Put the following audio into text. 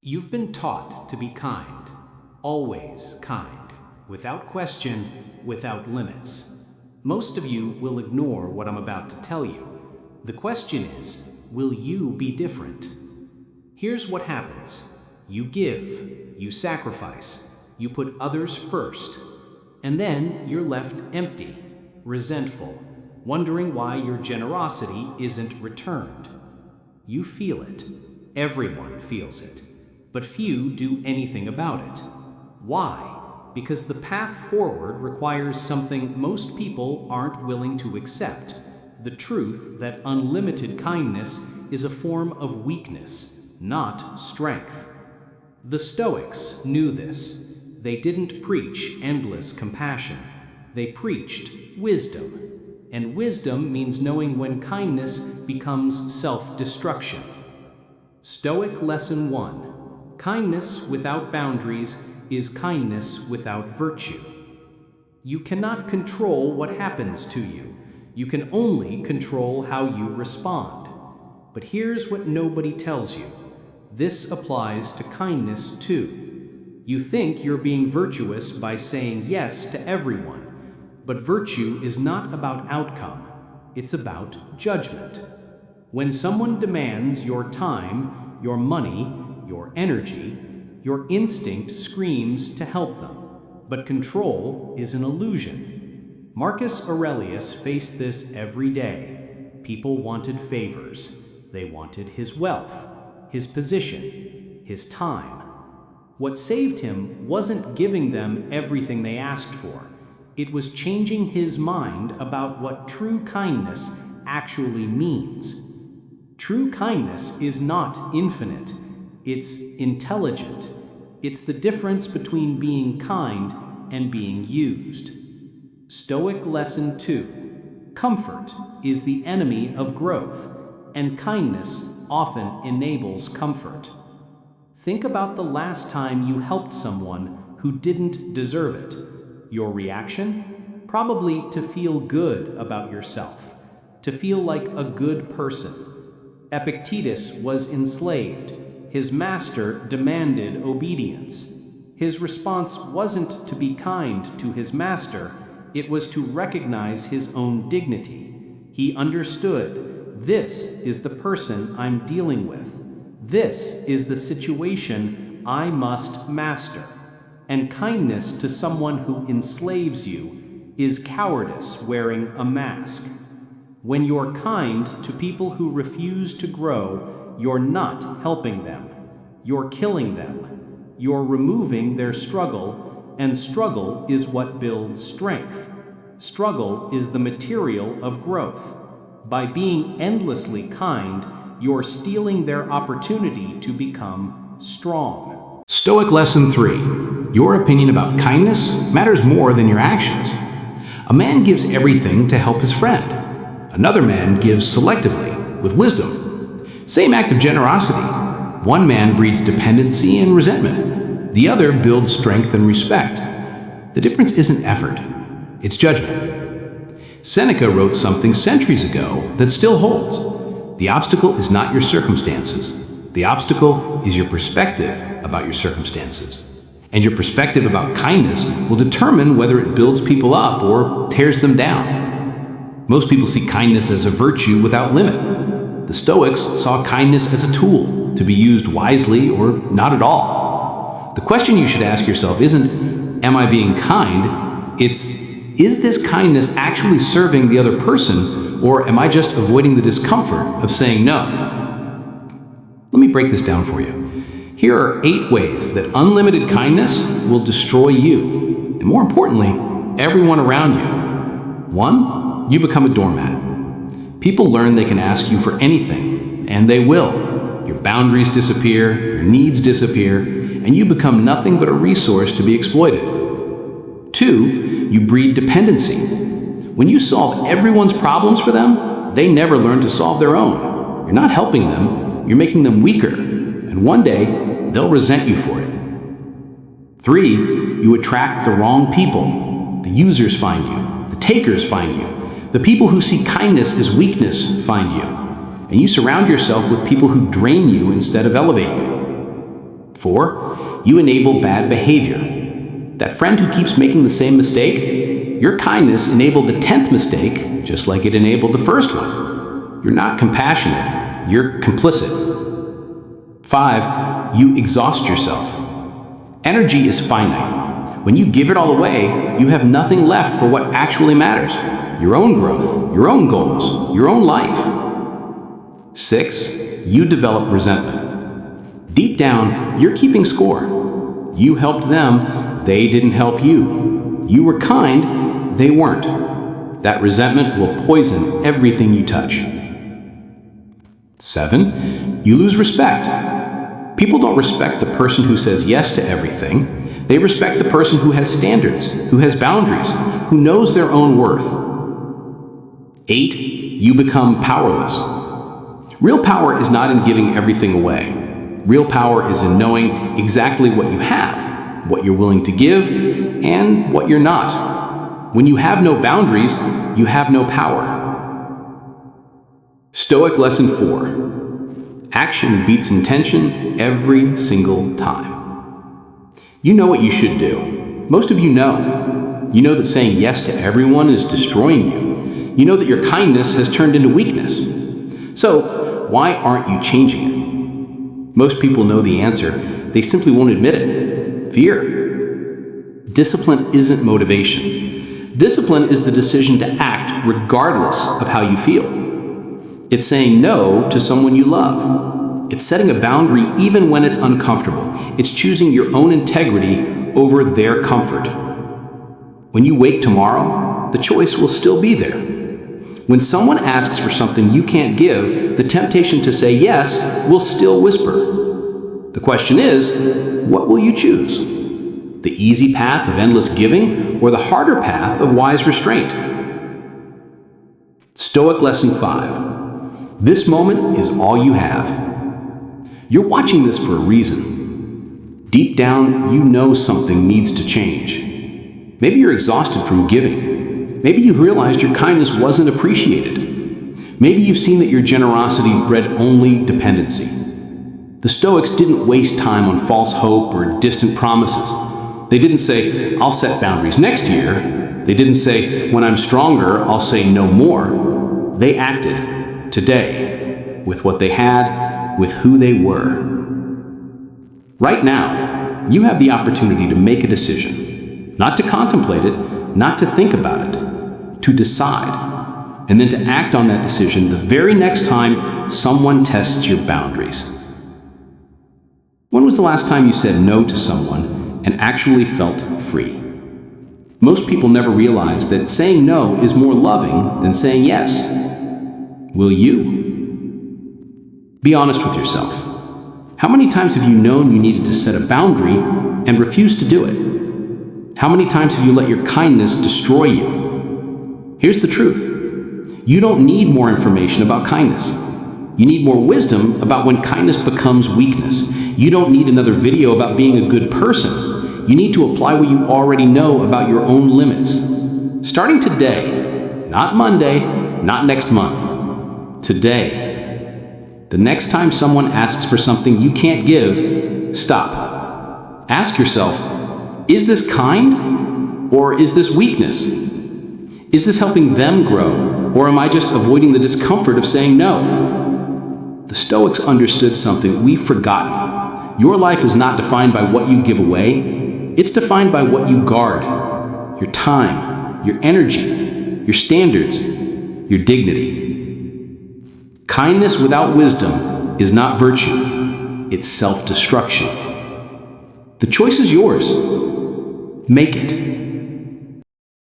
You've been taught to be kind, always kind, without question, without limits. Most of you will ignore what I'm about to tell you. The question is, will you be different? Here's what happens. You give, you sacrifice, you put others first, and then you're left empty, resentful, wondering why your generosity isn't returned. You feel it. Everyone feels it. But few do anything about it. Why? Because the path forward requires something most people aren't willing to accept: the truth that unlimited kindness is a form of weakness, not strength. The Stoics knew this. They didn't preach endless compassion. They preached wisdom. And wisdom means knowing when kindness becomes self-destruction. Stoic Lesson 1. Kindness without boundaries is kindness without virtue. You cannot control what happens to you. You can only control how you respond. But here's what nobody tells you. This applies to kindness too. You think you're being virtuous by saying yes to everyone. But virtue is not about outcome. It's about judgment. When someone demands your time, your money, your energy, your instinct screams to help them. But control is an illusion. Marcus Aurelius faced this every day. People wanted favors. They wanted his wealth, his position, his time. What saved him wasn't giving them everything they asked for. It was changing his mind about what true kindness actually means. True kindness is not infinite. It's intelligent. It's the difference between being kind and being used. Stoic Lesson 2. Comfort is the enemy of growth, and kindness often enables comfort. Think about the last time you helped someone who didn't deserve it. Your reaction? Probably to feel good about yourself, to feel like a good person. Epictetus was enslaved. His master demanded obedience. His response wasn't to be kind to his master, it was to recognize his own dignity. He understood, this is the person I'm dealing with. This is the situation I must master. And kindness to someone who enslaves you is cowardice wearing a mask. When you're kind to people who refuse to grow, you're not helping them. You're killing them. You're removing their struggle, and struggle is what builds strength. Struggle is the material of growth. By being endlessly kind, you're stealing their opportunity to become strong. Stoic Lesson 3. Your opinion about kindness matters more than your actions. A man gives everything to help his friend. Another man gives selectively, with wisdom. Same act of generosity. One man breeds dependency and resentment. The other builds strength and respect. The difference isn't effort, it's judgment. Seneca wrote something centuries ago that still holds. The obstacle is not your circumstances. The obstacle is your perspective about your circumstances. And your perspective about kindness will determine whether it builds people up or tears them down. Most people see kindness as a virtue without limit. The Stoics saw kindness as a tool to be used wisely or not at all. The question you should ask yourself isn't, am I being kind? It's, is this kindness actually serving the other person, or am I just avoiding the discomfort of saying no? Let me break this down for you. Here are 8 ways that unlimited kindness will destroy you, and more importantly, everyone around you. 1. You become a doormat. People learn they can ask you for anything, and they will. Your boundaries disappear, your needs disappear, and you become nothing but a resource to be exploited. 2. You breed dependency. When you solve everyone's problems for them, they never learn to solve their own. You're not helping them, you're making them weaker, and one day, they'll resent you for it. 3. You attract the wrong people. The users find you, the takers find you. The people who see kindness as weakness find you, and you surround yourself with people who drain you instead of elevate you. 4. You enable bad behavior. That friend who keeps making the same mistake, your kindness enabled the 10th mistake, just like it enabled the first one. You're not compassionate, you're complicit. 5. You exhaust yourself. Energy is finite. When you give it all away, you have nothing left for what actually matters. Your own growth, your own goals, your own life. 6. You develop resentment. Deep down, you're keeping score. You helped them, they didn't help you. You were kind, they weren't. That resentment will poison everything you touch. 7. You lose respect. People don't respect the person who says yes to everything. They respect the person who has standards, who has boundaries, who knows their own worth. 8. You become powerless. Real power is not in giving everything away. Real power is in knowing exactly what you have, what you're willing to give, and what you're not. When you have no boundaries, you have no power. Stoic Lesson 4. Action beats intention every single time. You know what you should do. Most of you know. You know that saying yes to everyone is destroying you. You know that your kindness has turned into weakness. So, why aren't you changing it? Most people know the answer. They simply won't admit it. Fear. Discipline isn't motivation. Discipline is the decision to act regardless of how you feel. It's saying no to someone you love. It's setting a boundary even when it's uncomfortable. It's choosing your own integrity over their comfort. When you wake tomorrow, the choice will still be there. When someone asks for something you can't give, the temptation to say yes will still whisper. The question is, what will you choose? The easy path of endless giving or the harder path of wise restraint? Stoic Lesson 5. This moment is all you have. You're watching this for a reason. Deep down, you know something needs to change. Maybe you're exhausted from giving. Maybe you realized your kindness wasn't appreciated. Maybe you've seen that your generosity bred only dependency. The Stoics didn't waste time on false hope or distant promises. They didn't say, I'll set boundaries next year. They didn't say, when I'm stronger, I'll say no more. They acted today, with what they had, with who they were. Right now, you have the opportunity to make a decision, not to contemplate it, not to think about it, to decide, and then to act on that decision the very next time someone tests your boundaries. When was the last time you said no to someone and actually felt free? Most people never realize that saying no is more loving than saying yes. Will you? Be honest with yourself. How many times have you known you needed to set a boundary and refused to do it? How many times have you let your kindness destroy you? Here's the truth. You don't need more information about kindness. You need more wisdom about when kindness becomes weakness. You don't need another video about being a good person. You need to apply what you already know about your own limits. Starting today, not Monday, not next month. Today. The next time someone asks for something you can't give, stop. Ask yourself, is this kind or is this weakness? Is this helping them grow or am I just avoiding the discomfort of saying no? The Stoics understood something we've forgotten. Your life is not defined by what you give away. It's defined by what you guard. Your time, your energy, your standards, your dignity. Kindness without wisdom is not virtue, it's self-destruction. The choice is yours. Make it.